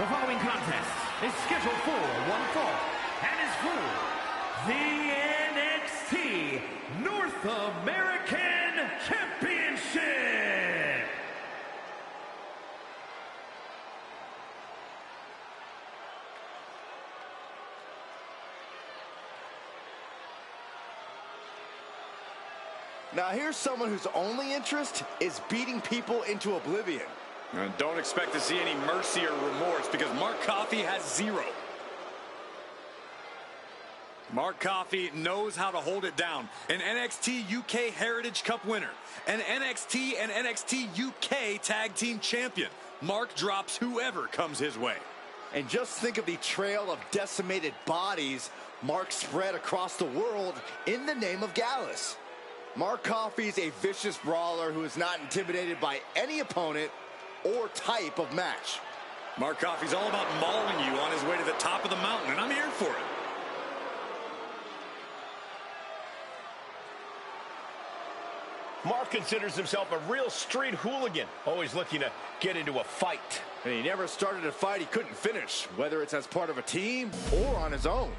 The following contest is scheduled for one fall and is for the NXT North American Championship. Now here's someone whose only interest is beating people into oblivion. And don't expect to see any mercy or remorse because Mark Coffey has zero. Mark Coffey knows how to hold it down. An NXT UK Heritage Cup winner. An NXT and NXT UK Tag Team Champion. Mark drops whoever comes his way. And just think of the trail of decimated bodies Mark spread across the world in the name of Gallus. Mark Coffey's a vicious brawler who is not intimidated by any opponent or type of match. Mark Coffey's all about mauling you on his way to the top of the mountain, and I'm here for it. Mark considers himself a real street hooligan, always looking to get into a fight. And he never started a fight he couldn't finish, whether it's as part of a team or on his own.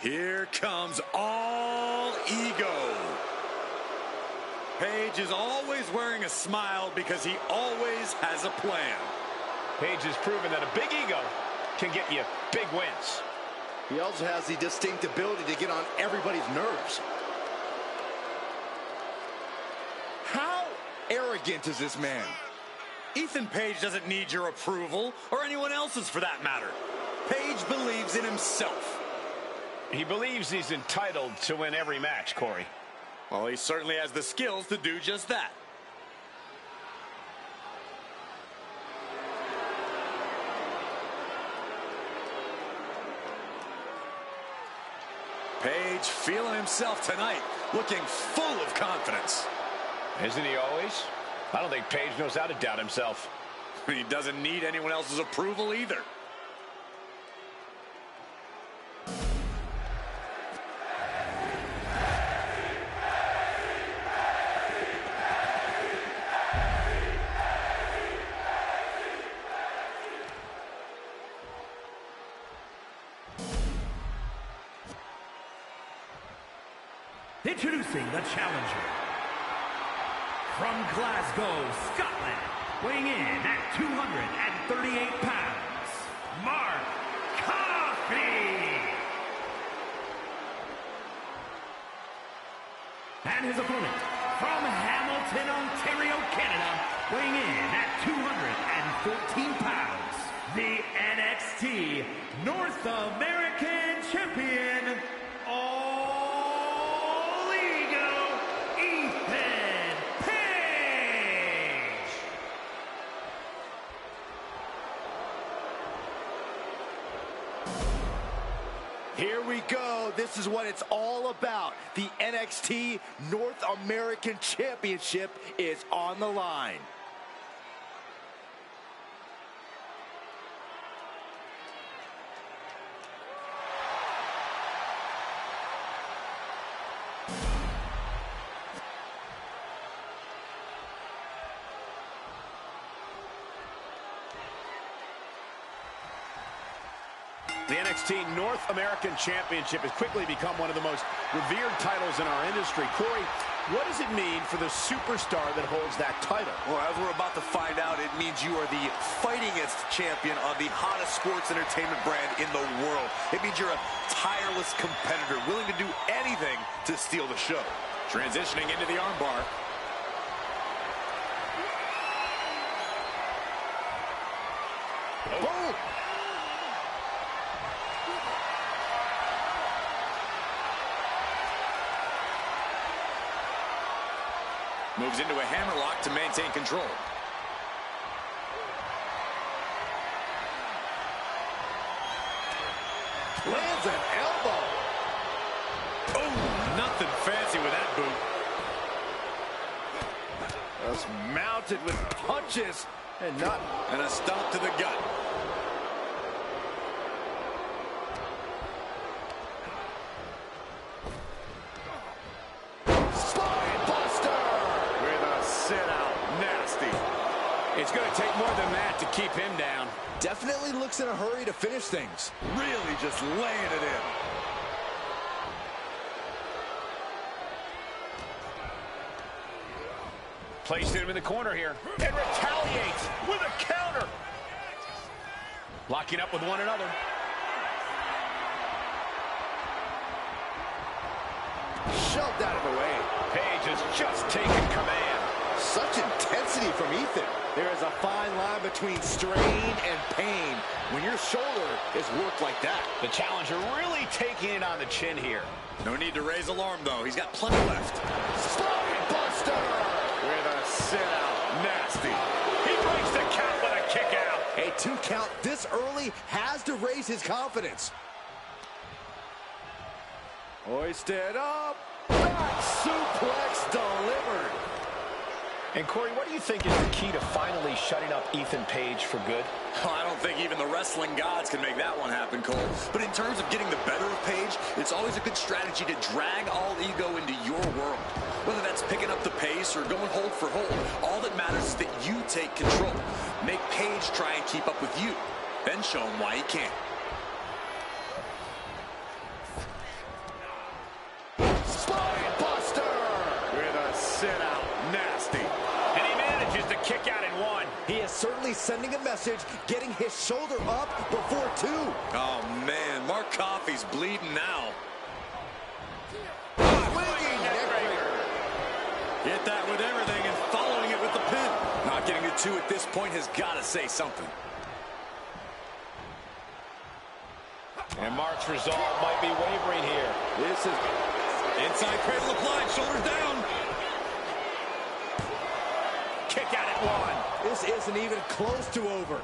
Here comes all ego. Paige is always wearing a smile because he always has a plan. Paige has proven that a big ego can get you big wins. He also has the distinct ability to get on everybody's nerves. How arrogant is this man? Ethan Page doesn't need your approval, or anyone else's for that matter. Page believes in himself. He believes he's entitled to win every match, Corey. Well, he certainly has the skills to do just that. Page feeling himself tonight, looking full of confidence. Isn't he always? I don't think Page knows how to doubt himself. He doesn't need anyone else's approval either. Introducing the challenger. From Glasgow, Scotland, weighing in at 238 pounds, Mark Coffey. And his opponent, from Hamilton, Ontario, Canada, weighing in at 214 pounds, the NXT North American Champion, Here we go. This is what it's all about. The NXT North American Championship is on the line. The NXT North American Championship has quickly become one of the most revered titles in our industry. Corey, what does it mean for the superstar that holds that title? Well, as we're about to find out, it means you are the fightingest champion on the hottest sports entertainment brand in the world. It means you're a tireless competitor, willing to do anything to steal the show. Transitioning into the armbar. Boom! Moves into a hammerlock to maintain control. Lands an elbow. Oh, nothing fancy with that boot. Just mounted with punches and not... And a stomp to the gut. Spine buster! to take more than that to keep him down. Definitely looks in a hurry to finish things. Really just laying it in. Placed him in the corner here. And retaliates with a counter. Locking up with one another. Shoved out of the way. Page has just taken command. Such intensity from Ethan. There is a fine line between strain and pain when your shoulder is worked like that. The challenger really taking it on the chin here. No need to raise alarm, though. He's got plenty left. Spine buster! With a sit-out. Nasty. He breaks the count with a kick out. A 2 count this early has to raise his confidence. Hoisted up. Back suplex delivered. And Corey, what do you think is the key to finally shutting up Ethan Page for good? Oh, I don't think even the wrestling gods can make that one happen, Cole. But in terms of getting the better of Page, it's always a good strategy to drag all ego into your world. Whether that's picking up the pace or going hold for hold, all that matters is that you take control. Make Page try and keep up with you. Then show him why he can't. Spine buster! With a sit-out. Nasty. And he manages to kick out in one. He is certainly sending a message, getting his shoulder up before 2. Oh, man. Mark Coffey's bleeding now. Swinging neckbreaker. Hit that with everything and following it with the pin. Not getting to 2 at this point has got to say something. And Mark's resolve might be wavering here. This is Inside cradle applied, shoulders down. Kick out at 1. This isn't even close to over.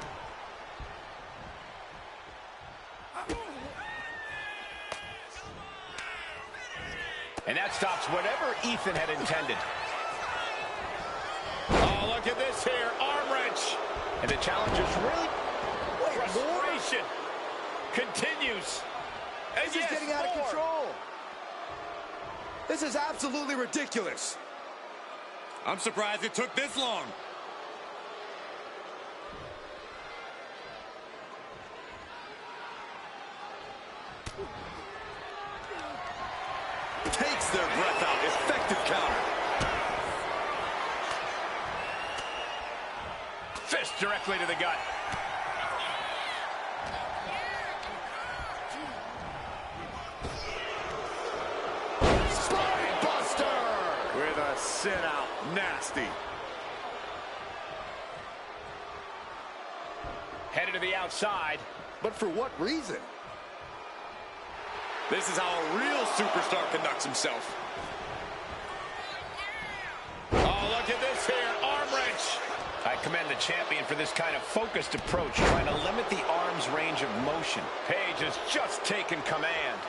And that stops whatever Ethan had intended. Oh, look at this here. Arm wrench. And the challenger's really... frustration continues. And This is getting out of control. This is absolutely ridiculous. I'm surprised it took this long. Takes their breath out. Effective counter. Fist directly to the gut. Spine buster! With a sit-out. Nasty. Headed to the outside. But for what reason? This is how a real superstar conducts himself. Oh, look at this here. Arm wrench. I commend the champion for this kind of focused approach, trying to limit the arm's range of motion. Page has just taken command.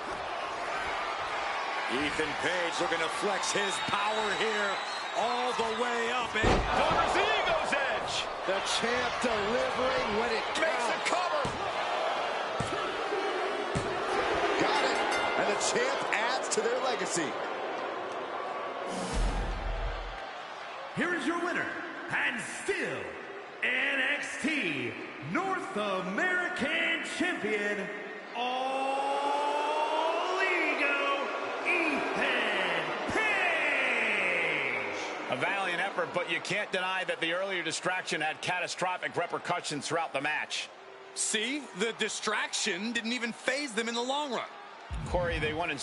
Ethan Page looking to flex his power here all the way up. And Covers the ego's edge. The champ delivering when it Makes counts. the cover. Got it. And the champ adds to their legacy. Here is your winner, and still NXT North American Champion, All Ego, Ethan Page. A valiant effort, but you can't deny that the earlier distraction had catastrophic repercussions throughout the match. see, the distraction didn't even faze them in the long run. Corey, they won in...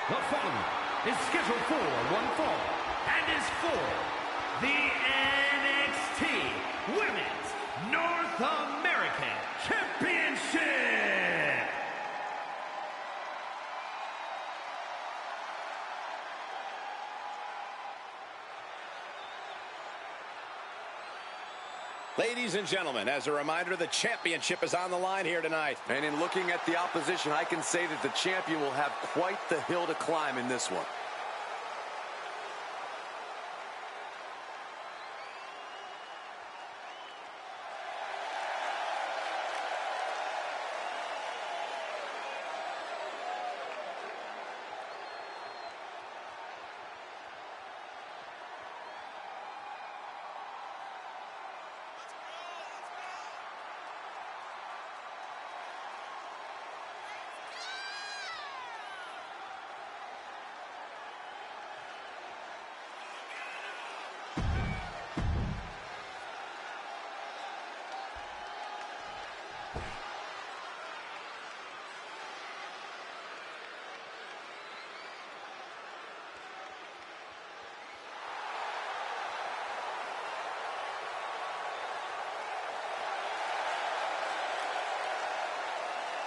The following is scheduled for one fall and is for the NXT Women's North American Championship. Ladies and gentlemen, as a reminder, the championship is on the line here tonight. And in looking at the opposition, I can say that the champion will have quite the hill to climb in this one.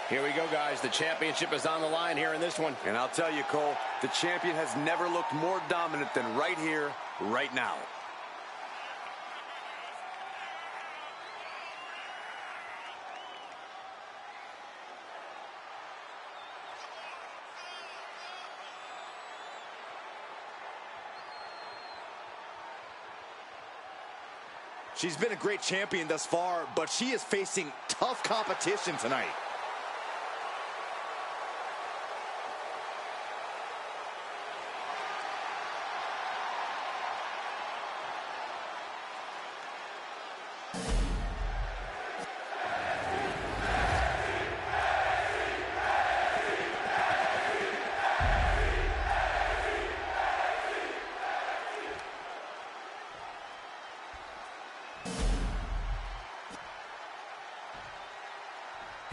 Here we go, guys. The championship is on the line here in this one. And I'll tell you, Cole, the champion has never looked more dominant than right here, right now. She's been a great champion thus far, but she is facing tough competition tonight.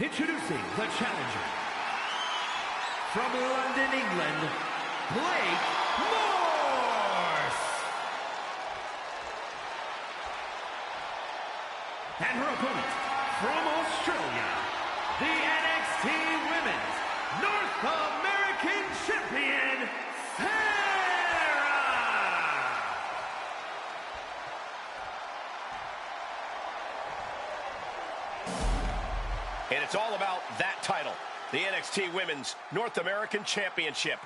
Introducing the challenger, from London, England, Blake Morse. And her opponent, from Australia, the NXT Women's North American Champion, Sarah. And it's all about that title, the NXT Women's North American Championship.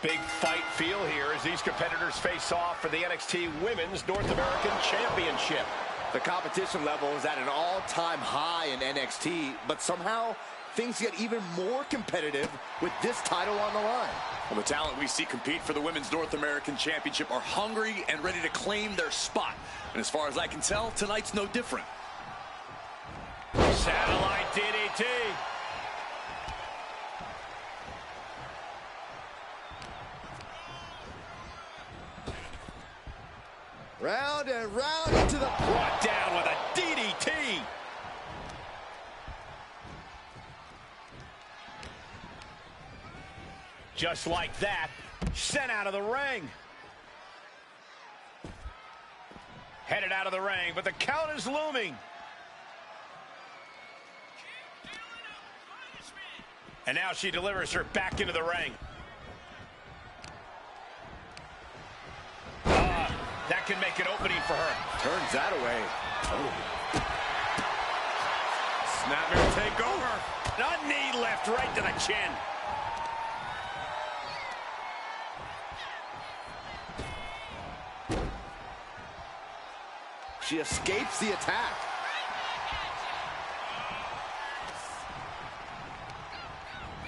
Big fight feel here as these competitors face off for the NXT Women's North American Championship. The competition level is at an all-time high in NXT, but somehow things get even more competitive with this title on the line. Well, the talent we see compete for the Women's North American Championship are hungry and ready to claim their spot. And as far as I can tell, tonight's no different. Satellite DDT. Round and round into the... Brought down with a DDT. Just like that, sent out of the ring. Headed out of the ring, but the count is looming. And now she delivers her back into the ring. That can make an opening for her. Turns that away. Oh. Snapmare takeover. A knee left right to the chin. She escapes the attack.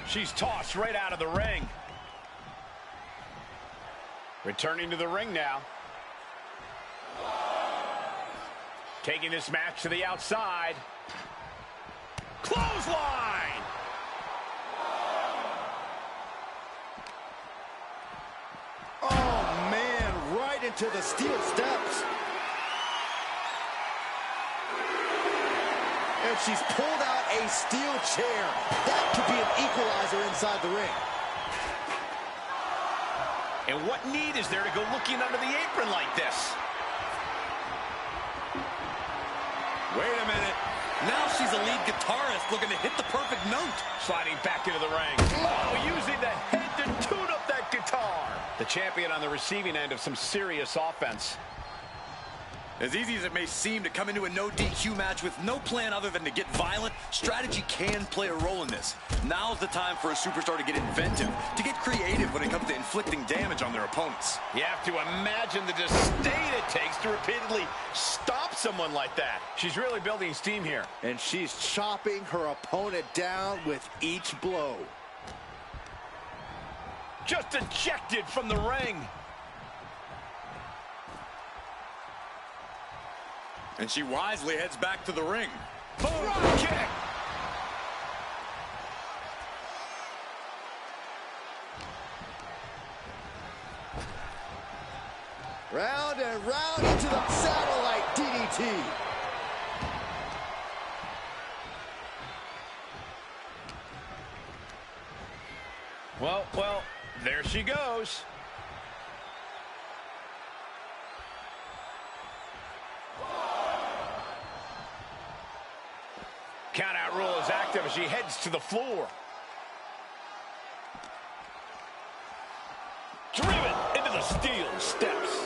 She's tossed right out of the ring. Returning to the ring now. Taking this match to the outside. Clothesline! Oh, man, right into the steel steps. And she's pulled out a steel chair. That could be an equalizer inside the ring. And what need is there to go looking under the apron like this? Wait a minute. Now she's a lead guitarist looking to hit the perfect note. Sliding back into the ring. Oh, using the head to tune up that guitar. The champion on the receiving end of some serious offense. As easy as it may seem to come into a no DQ match with no plan other than to get violent, strategy can play a role in this. Now's the time for a superstar to get inventive, to get creative when it comes to inflicting damage on their opponents. You have to imagine the disdain it takes to repeatedly stop someone like that. She's really building steam here. And she's chopping her opponent down with each blow. Just ejected from the ring. And she wisely heads back to the ring. Boom! Drop kick! Round and round into the satellite DDT. Well, there she goes. Countout rule is active as she heads to the floor. Driven into the steel steps.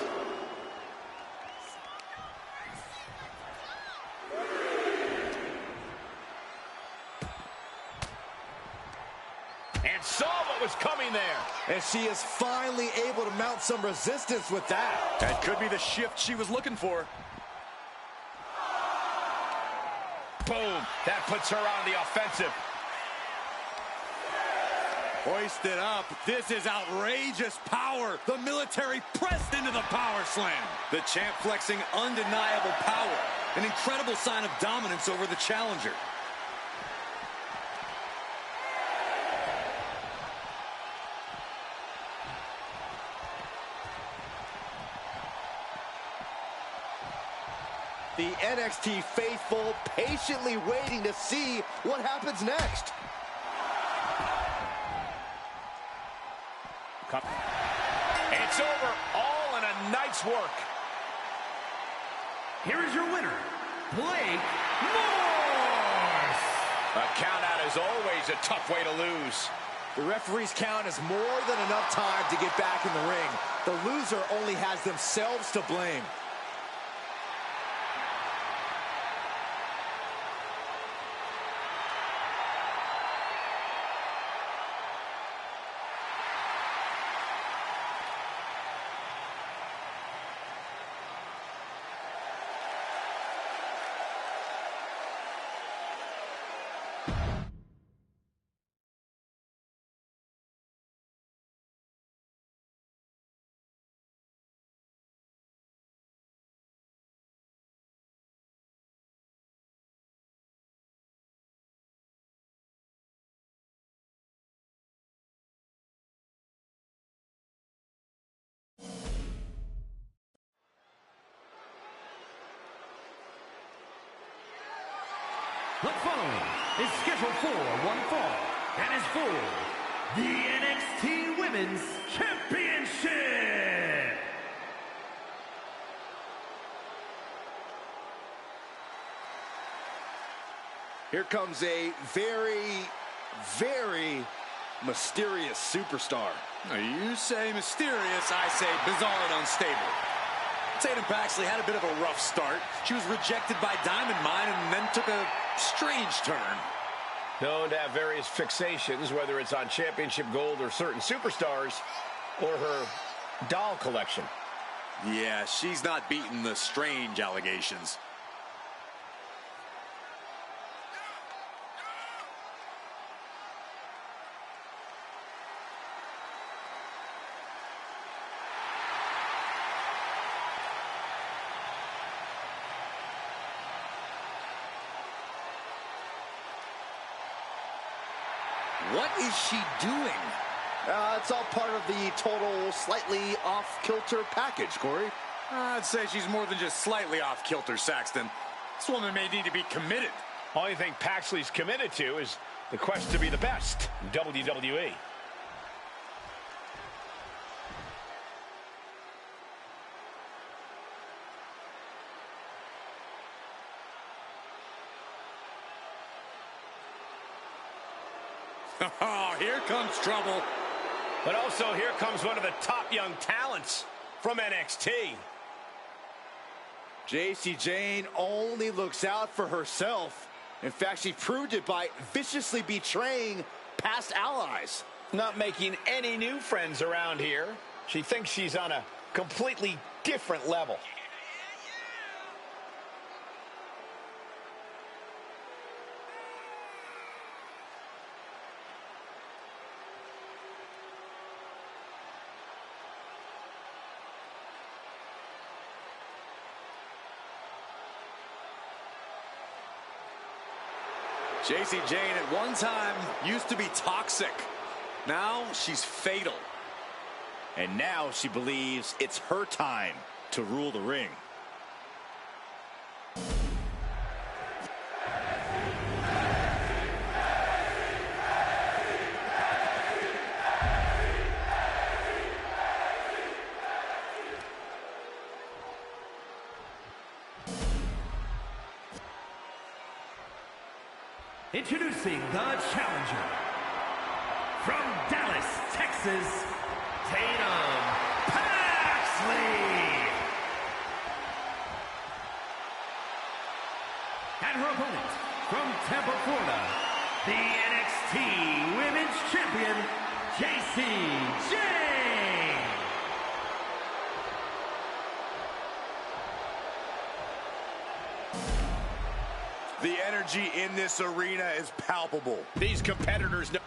And saw what was coming there. And she is finally able to mount some resistance with that. That could be the shift she was looking for. Boom. That puts her on the offensive. Hoisted up. This is outrageous power. The military pressed into the power slam. The champ flexing undeniable power. An incredible sign of dominance over the challenger. The NXT faithful patiently waiting to see what happens next. It's over, all in a night's work. Here is your winner, Blake Morse. A countout is always a tough way to lose. The referee's count is more than enough time to get back in the ring. The loser only has themselves to blame. The following is scheduled for one fall and is for the NXT Women's Championship. Here comes a very, very mysterious superstar. Now, you say mysterious, I say bizarre and unstable. Tatum Paxley had a bit of a rough start. She was rejected by Diamond Mine and then took a strange turn. Known to have various fixations, whether it's on championship gold or certain superstars, or her doll collection. Yeah, she's not beating the strange allegations. What is she doing? It's all part of the total slightly off-kilter package, Corey. I'd say she's more than just slightly off-kilter, Saxton. This woman may need to be committed. Only thing Paxley's committed to is the quest to be the best in WWE. Oh, here comes trouble. But also here comes one of the top young talents from NXT. JC Jane only looks out for herself. In fact, she proved it by viciously betraying past allies. Not making any new friends around here. She thinks she's on a completely different level. JC Jane at one time used to be toxic. Now she's fatal. And now she believes it's her time to rule the ring. Introducing the challenger, from Dallas, Texas, Tatum Paxley. And her opponent, from Tampa, Florida, the NXT Women's Champion, JC Jane. The energy in this arena is palpable. These competitors know.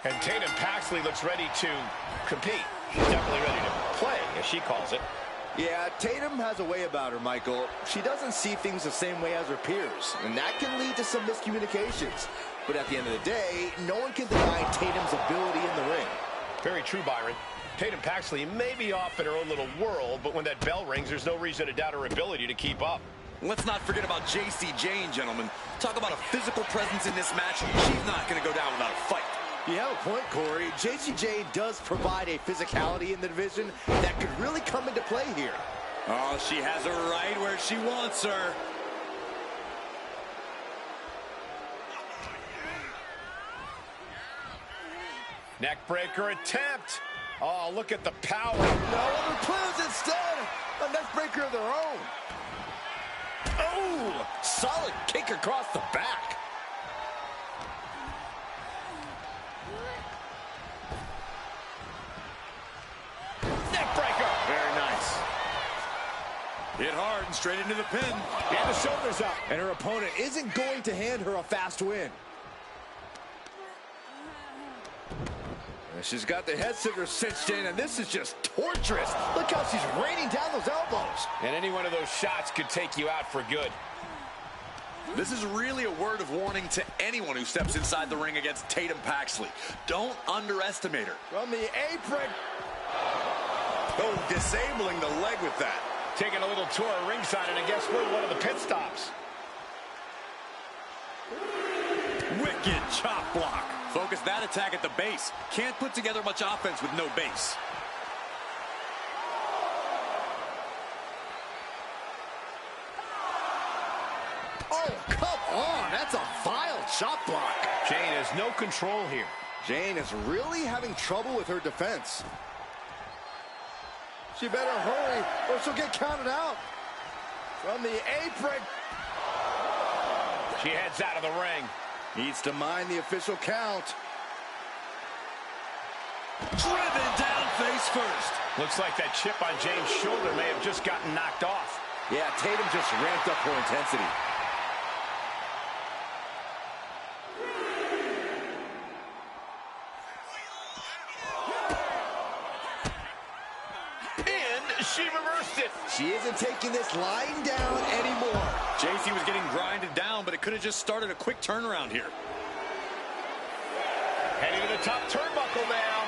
And Tatum Paxley looks ready to compete. She's definitely ready to play, as she calls it. Yeah, Tatum has a way about her, Michael. She doesn't see things the same way as her peers, and that can lead to some miscommunications. But at the end of the day, no one can deny Tatum's ability in the ring. Very true, Byron. Tatum Paxley may be off in her own little world, but when that bell rings, there's no reason to doubt her ability to keep up. Let's not forget about JC Jane, gentlemen. Talk about a physical presence in this match. She's not going to go down without a fight. You have a point, Corey. JC Jane does provide a physicality in the division that could really come into play here. Oh, she has her right where she wants her. Neckbreaker attempt. Oh, look at the power. No other plans instead. A neckbreaker of their own. Oh, solid kick across the back. Neckbreaker. Very nice. Hit hard and straight into the pin. And the shoulders up. And her opponent isn't going to hand her a fast win. She's got the head scissors cinched in, and this is just torturous. Look how she's raining down those elbows. And any one of those shots could take you out for good. This is really a word of warning to anyone who steps inside the ring against Tatum Paxley. Don't underestimate her. From the apron. Oh, disabling the leg with that. Taking a little tour of ringside, and I guess we're one of the pit stops. Wicked chop block. Focus that attack at the base. Can't put together much offense with no base. Oh, come on. That's a vile chop block. Jane has no control here. Jane is really having trouble with her defense. She better hurry or she'll get counted out. From the apron. She heads out of the ring. Needs to mind the official count. Driven down face first. Looks like that chip on Jane's shoulder may have just gotten knocked off. Yeah, Tatum just ramped up her intensity. And she reversed it. She isn't taking this lying down anymore. JC was getting grinded down, but it could have just started a quick turnaround here. Heading to the top turnbuckle now.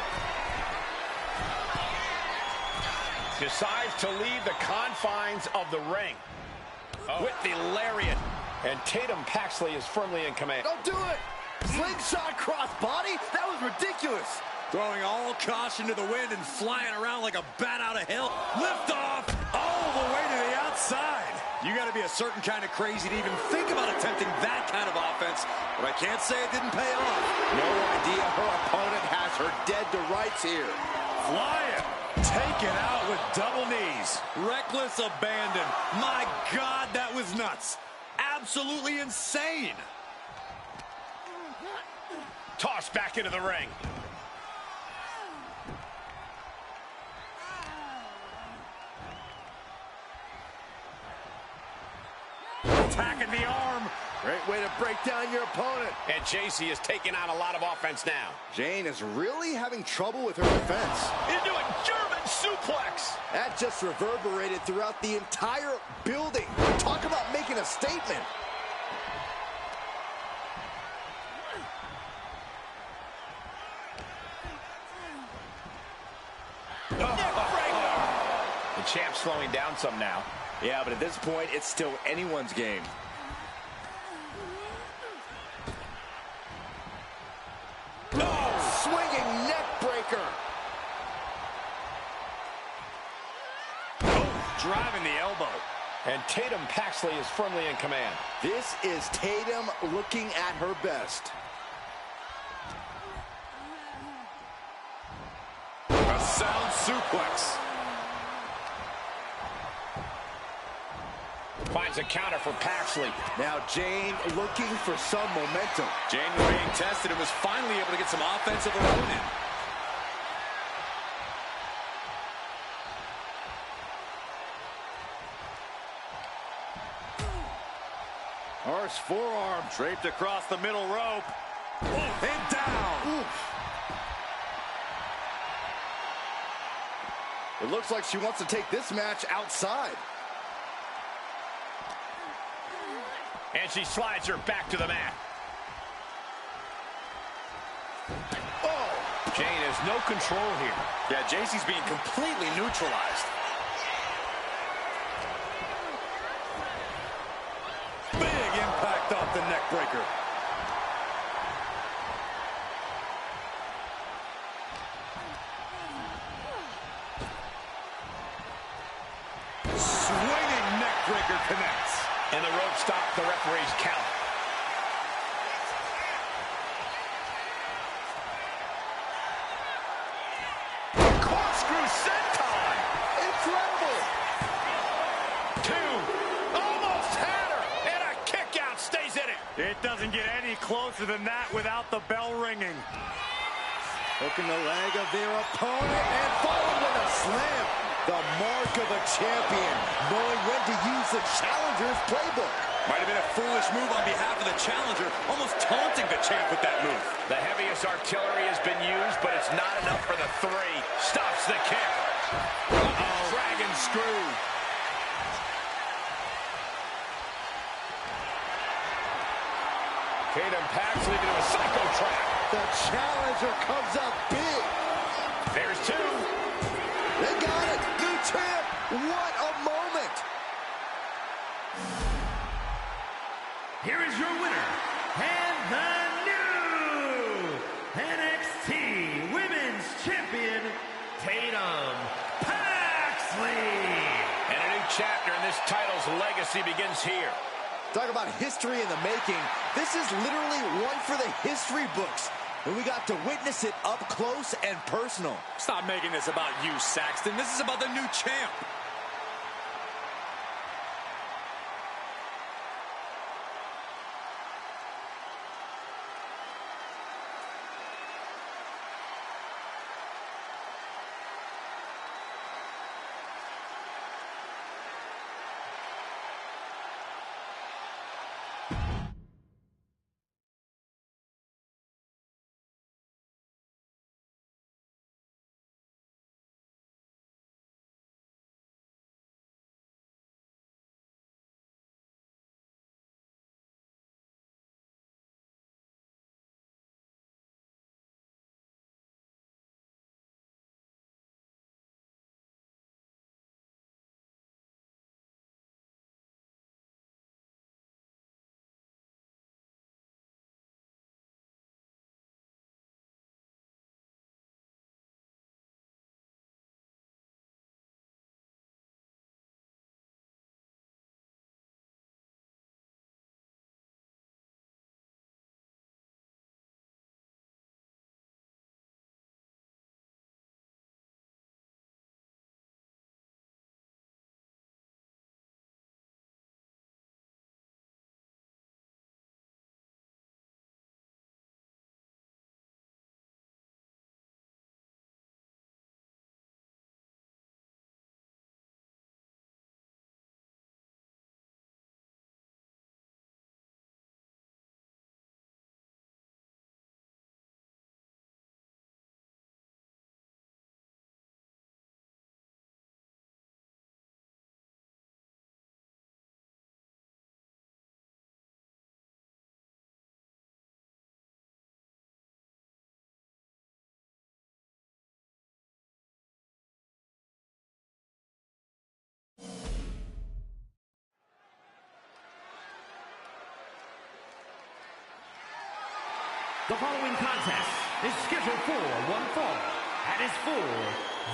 Decides to leave the confines of the ring. With the lariat. And Tatum Paxley is firmly in command. Don't do it. Slingshot cross body? That was ridiculous. Throwing all caution to the wind and flying around like a bat out of hell. Lift off all the way to the outside. You got to be a certain kind of crazy to even think about attempting that kind of offense, but I can't say it didn't pay off. No idea her opponent has her dead to rights here. Flying, taken out with double knees. Reckless abandon. My God, that was nuts. Absolutely insane. Tossed back into the ring. Attacking the arm. Great way to break down your opponent. And JC is taking on a lot of offense now. Jane is really having trouble with her defense. Into a German suplex. That just reverberated throughout the entire building. Talk about making a statement. The champ's slowing down some now. Yeah, but at this point, it's still anyone's game. Oh, swinging neck breaker. Oh, driving the elbow. And Tatum Paxley is firmly in command. This is Tatum looking at her best. A sound suplex. Finds a counter for Paxley. Now Jane looking for some momentum. Jane was being tested and was finally able to get some offense of her own in. Harsh forearm. Draped across the middle rope. And down. It looks like she wants to take this match outside. And she slides her back to the mat. Oh! Jane has no control here. Yeah, JC's being completely neutralized. Big impact off the neck breaker. Swinging neck breaker connects. And the rope stopped the referee's count. Corkscrew senton. Incredible! 2. Almost had her. And a kick out stays in it. It doesn't get any closer than that without the bell ringing. Hooking the leg of their opponent and followed with a slam. The mark of a champion, knowing when to use the challenger's playbook. Might have been a foolish move on behalf of the challenger, almost taunting the champ with that move. The heaviest artillery has been used, but it's not enough for the 3. Stops the kick. Dragon screw. Tatum Paxley into a psycho trap. The challenger comes up big. There's 2. They got it. New champ. What a moment. Here is your winner, and the new NXT Women's Champion, Tatum Paxley. And a new chapter in this title's legacy begins here. Talk about history in the making. This is literally one for the history books. And we got to witness it up close and personal. Stop making this about you, Saxton. This is about the new champ. The following contest is scheduled for one fall and is for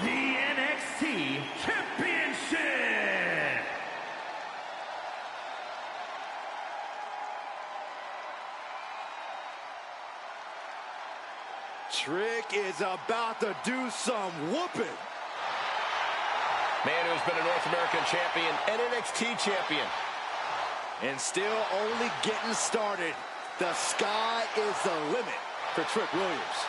the NXT Championship. Trick is about to do some whooping. Man who's been a North American champion and NXT champion. And still only getting started. The sky is the limit for Trick Williams.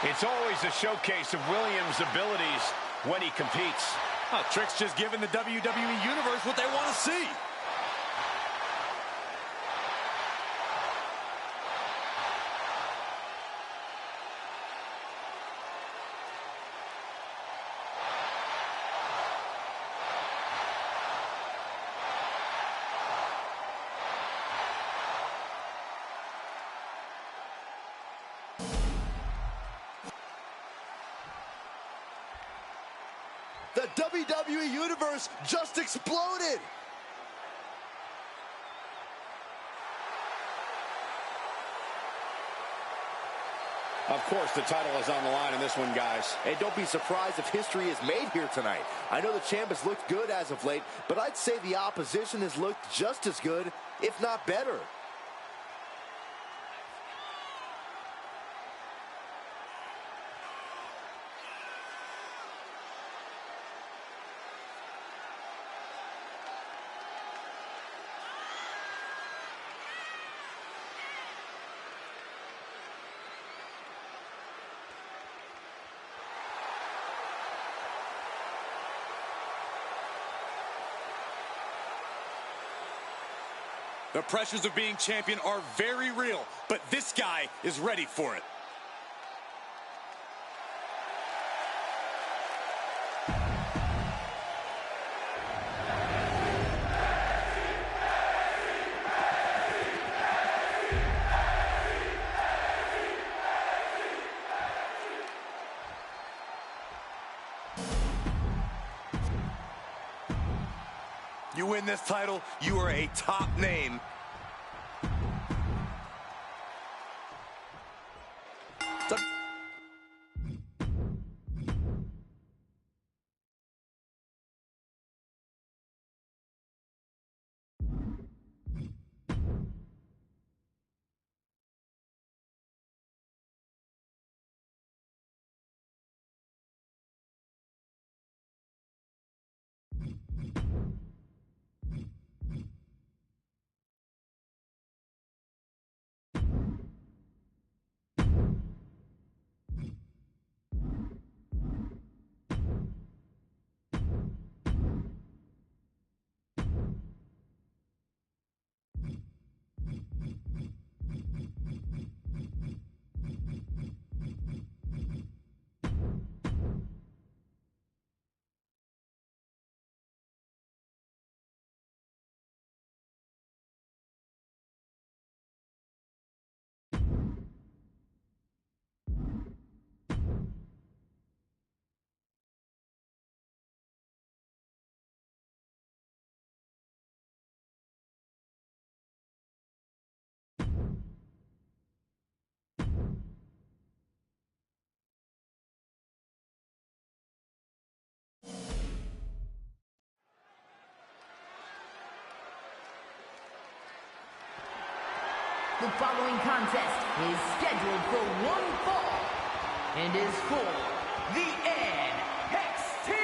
It's always a showcase of Williams' abilities when he competes. Oh, Trick's just giving the WWE Universe what they want to see. The WWE Universe just exploded. Of course, the title is on the line in this one, guys. And don't be surprised if history is made here tonight. I know the champ has looked good as of late, but I'd say the opposition has looked just as good, if not better. The pressures of being champion are very real, but this guy is ready for it. You win this title, you are a top name. The following contest is scheduled for one fall and is for the NXT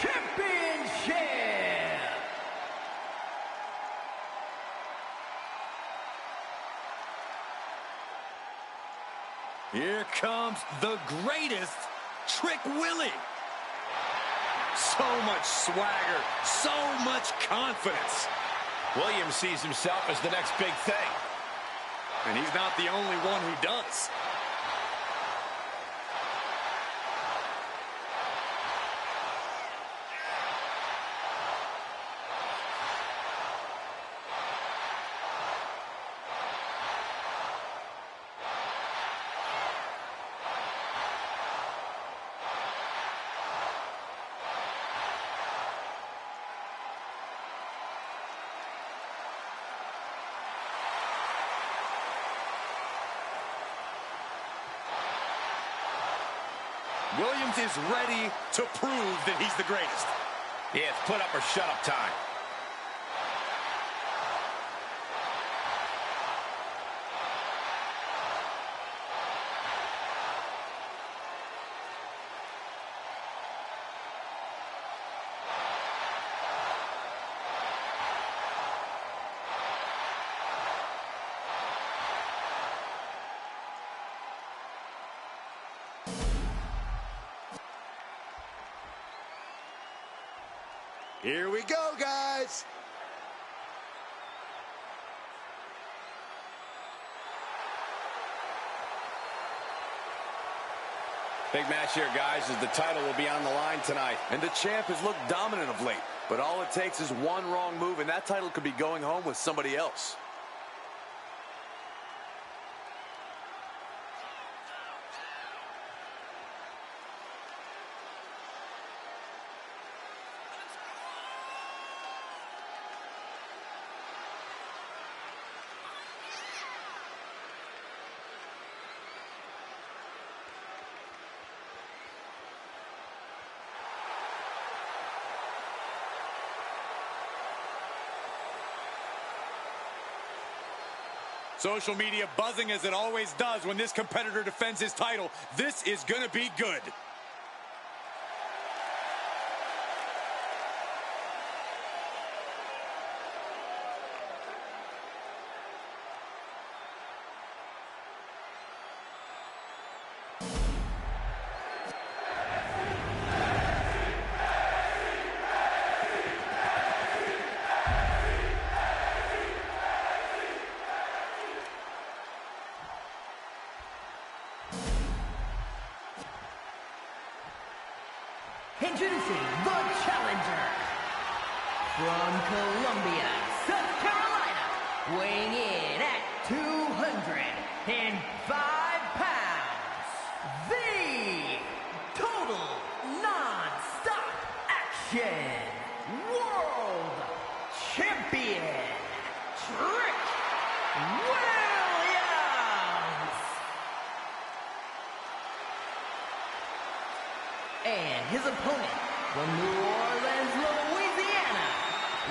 Championship. Here comes the greatest, Trick Willie. So much swagger, so much confidence. Williams sees himself as the next big thing. And he's not the only one who does. Williams is ready to prove that he's the greatest. Yeah, it's put up or shut up time. Here we go, guys. Big match here, guys, as the title will be on the line tonight. And the champ has looked dominant of late. But all it takes is one wrong move, and that title could be going home with somebody else. Social media buzzing as it always does when this competitor defends his title. This is going to be good. Introducing the challenger from Columbia, South Carolina, weighing in at 205 pounds, the total non-stop action world champion, Trick Williams. And his opponent from New Orleans, Louisiana,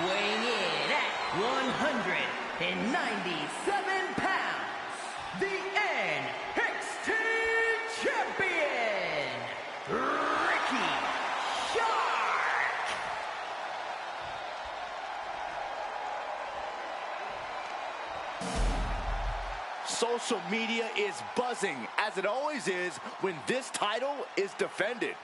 weighing in at 197 pounds, the NXT champion, Ricky Shark. Social media is buzzing, as it always is when this title is defended.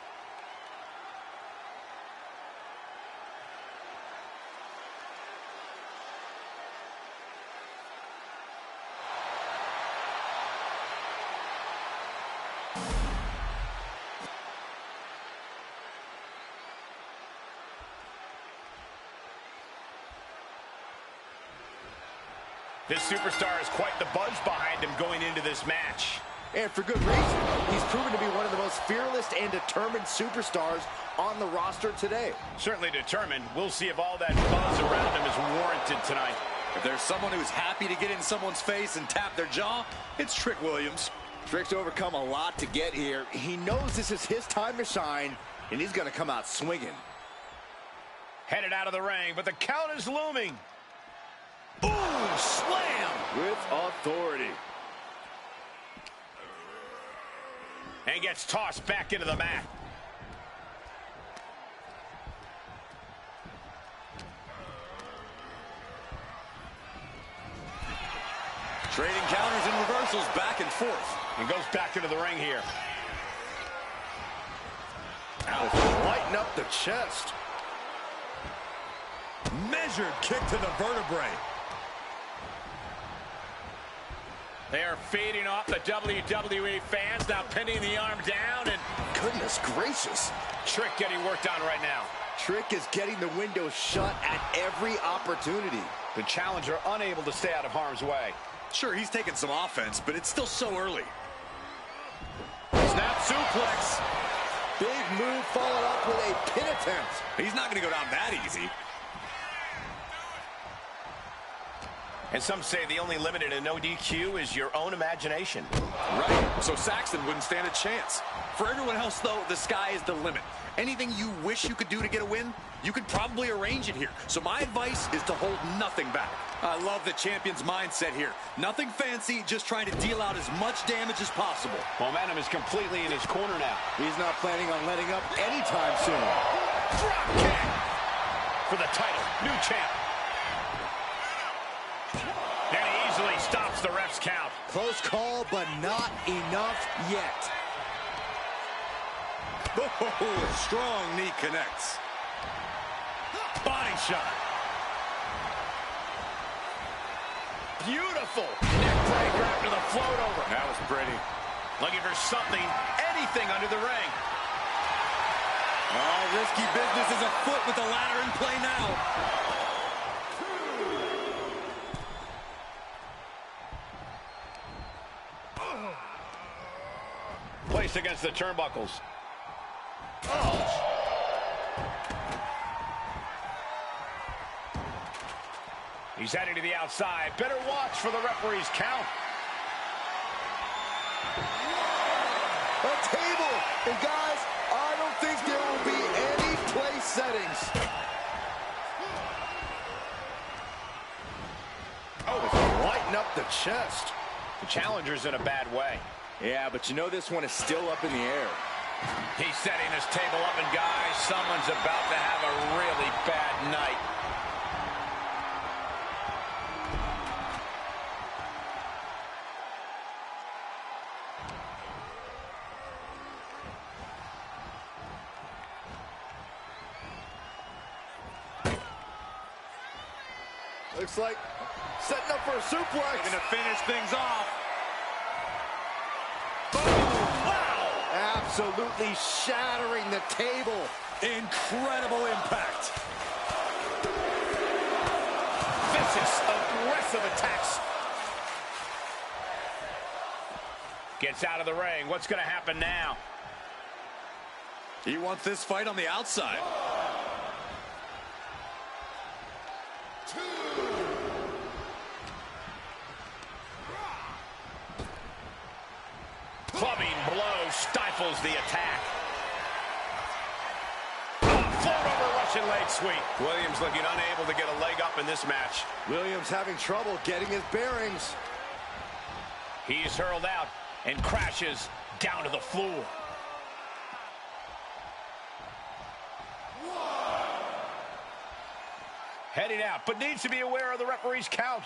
This superstar has quite the buzz behind him going into this match. And for good reason. He's proven to be one of the most fearless and determined superstars on the roster today. Certainly determined. We'll see if all that buzz around him is warranted tonight. If there's someone who's happy to get in someone's face and tap their jaw, it's Trick Williams. Trick's overcome a lot to get here. He knows this is his time to shine, and he's going to come out swinging. Headed out of the ring, but the count is looming. Ooh, slam! With authority. And gets tossed back into the mat. Trading counters and reversals back and forth. And goes back into the ring here. Ouch. Lighten up the chest. Measured kick to the vertebrae. They are feeding off the WWE fans, now pinning the arm down, and Goodness gracious. Trick getting worked on right now. Trick is getting the window shut at every opportunity. The challenger unable to stay out of harm's way. Sure, he's taking some offense, but it's still so early. Snap suplex. Big move followed up with a pin attempt. He's not going to go down that easy. And some say the only limit in a no DQ is your own imagination. Right, so Saxton wouldn't stand a chance. For everyone else, though, the sky is the limit. Anything you wish you could do to get a win, you could probably arrange it here. So my advice is to hold nothing back. I love the champion's mindset here. Nothing fancy, just trying to deal out as much damage as possible. Momentum is completely in his corner now. He's not planning on letting up anytime soon. Drop kick for the title. New champ. And he easily stops the ref's count. Close call, but not enough yet. Oh, strong knee connects. Body shot. Beautiful. Neck breaker after the float over. That was pretty. Looking for something, anything under the ring. Oh, risky business is afoot with the ladder in play now. Placed against the turnbuckles. He's heading to the outside. Better watch for the referee's count. A table! And guys, I don't think there will be any place settings. Oh, lighten up the chest. The challenger's in a bad way. Yeah, but you know this one is still up in the air. He's setting his table up, and guys, someone's about to have a really bad night. Looks like setting up for a suplex. Going to finish things off. Absolutely shattering the table. Incredible impact. Vicious, aggressive attacks. Gets out of the ring. What's going to happen now? He wants this fight on the outside. Clubbing blow stifles the attack. Float over Russian leg sweep. Williams looking unable to get a leg up in this match. Williams having trouble getting his bearings. He's hurled out and crashes down to the floor. Heading out, but needs to be aware of the referee's count.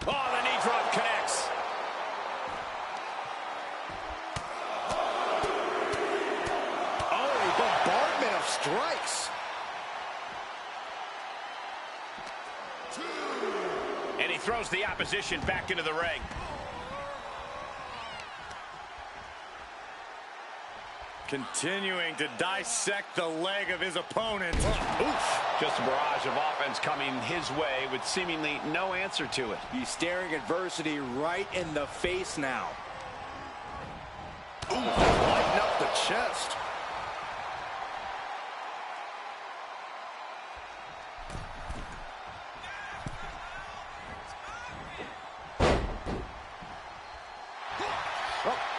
Oh, the knee drop connects. Bombardment of strikes. And he throws the opposition back into the ring. Continuing to dissect the leg of his opponent. Oof. Just a barrage of offense coming his way with seemingly no answer to it. He's staring adversity right in the face now. Ooh, lighten up the chest.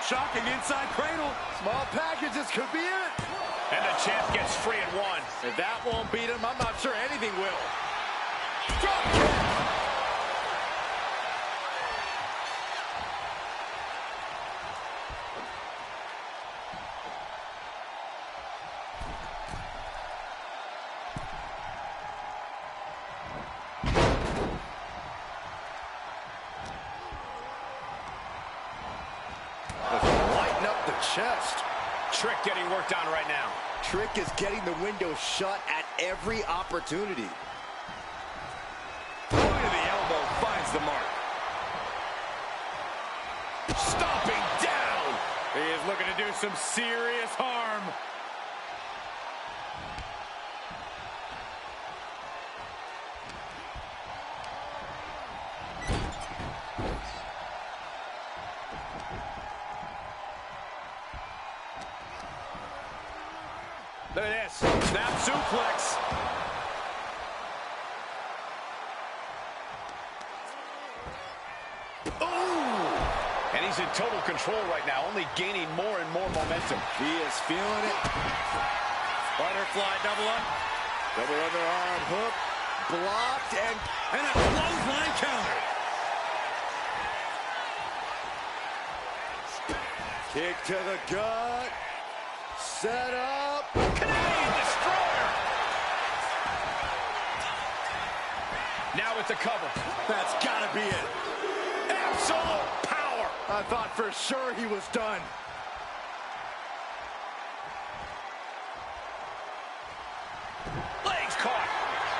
Shocking inside cradle. Small packages could be it. And the champ gets free at one. If that won't beat him, I'm not sure anything will. Drop kick. Lighten up the chest. Trick getting worked on right now. Trick is getting the window shut at every opportunity. Point of the elbow finds the mark. looking to do some serious harm. Look at this. Snap suplex. And he's in total control right now, only gaining more and more momentum. He is feeling it. Butterfly double up. Double underarm hook. Blocked and a clothesline counter. kick to the gut. Set up. Canadian Destroyer. Now with the cover. That's gotta be it. Absolute power. I thought for sure he was done. Legs caught.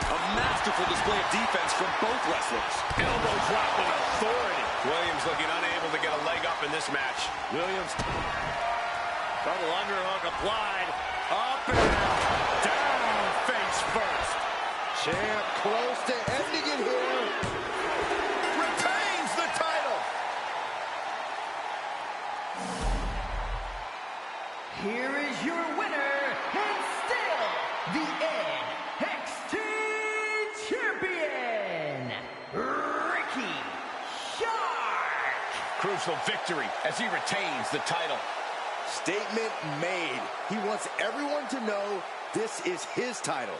A masterful display of defense from both wrestlers. Elbow drop with authority. Williams looking unable to get a leg up in this match. Williams. Double underhook applied. Up and down face first. Champ close to ending it here. Retains the title. Here is your winner, and still the NXT Champion, Ricky Shark. Crucial victory as he retains the title. Statement made. He wants everyone to know this is his title.